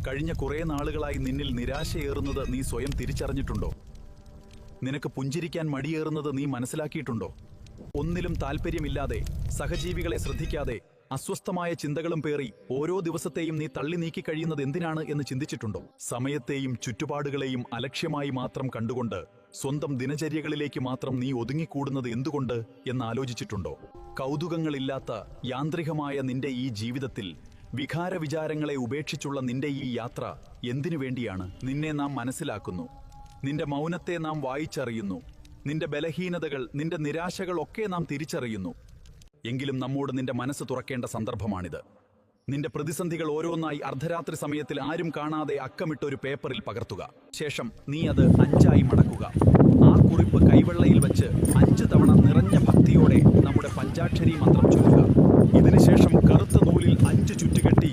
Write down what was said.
കഴിഞ്ഞ കുറേ നാളുകളായി നിന്നിൽ നിരാശയേറുന്നത് നീ സ്വയം തിരിച്ചറിഞ്ഞിട്ടുണ്ടോ? നിനക്ക് പുഞ്ചിരിക്കാൻ മടിയേറുന്നത് നീ മനസ്സിലാക്കിയിട്ടുണ്ടോ? ഒന്നിലും താല്പര്യമില്ലാതെ, സഹജീവികളെ ശ്രദ്ധിക്കാതെ, അസ്വസ്ഥമായ ചിന്തകളും പേറി ഓരോ ദിവസത്തെയും നീ തള്ളി നീക്കി കഴിയുന്നത് എന്തിനാണ് എന്ന് ചിന്തിച്ചിട്ടുണ്ടോ? സമയത്തെയും ചുറ്റുപാടുകളെയും അലക്ഷ്യമായി മാത്രം കണ്ടുകൊണ്ട് സ്വന്തം ദിനചര്യകളിലേക്ക് മാത്രം നീ ഒതുങ്ങിക്കൂടുന്നത് എന്തുകൊണ്ട് എന്ന് ആലോചിച്ചിട്ടുണ്ടോ? കൗതുകങ്ങളില്ലാത്ത യാന്ത്രികമായ നിന്റെ ഈ ജീവിതത്തിൽ വികാര വിചാരങ്ങളെ ഉപേക്ഷിച്ചുള്ള നിന്റെ ഈ യാത്ര എന്തിനു വേണ്ടിയാണ്? നിന്നെ നാം മനസ്സിലാക്കുന്നു, നിന്റെ മൗനത്തെ നാം വായിച്ചറിയുന്നു, നിന്റെ ബലഹീനതകൾ, നിന്റെ നിരാശകൾ ഒക്കെ നാം തിരിച്ചറിയുന്നു. എങ്കിലും നമ്മോട് നിന്റെ മനസ്സ് തുറക്കേണ്ട സന്ദർഭമാണിത്. നിന്റെ പ്രതിസന്ധികൾ ഓരോന്നായി അർദ്ധരാത്രി സമയത്തിൽ ആരും കാണാതെ അക്കമിട്ടൊരു പേപ്പറിൽ പകർത്തുക. ശേഷം നീ അത് 5 മടക്കുക. ആ കുറിപ്പ് കൈവെള്ളയിൽ വെച്ച് 5 തവണ നിറഞ്ഞ ഭക്തിയോടെ നമ്മുടെ പഞ്ചാക്ഷരി മന്ത്രം ചൊല്ലുക. ഇതിനുശേഷം കറുത്ത നൂലിൽ 5 ചുറ്റുകെട്ടി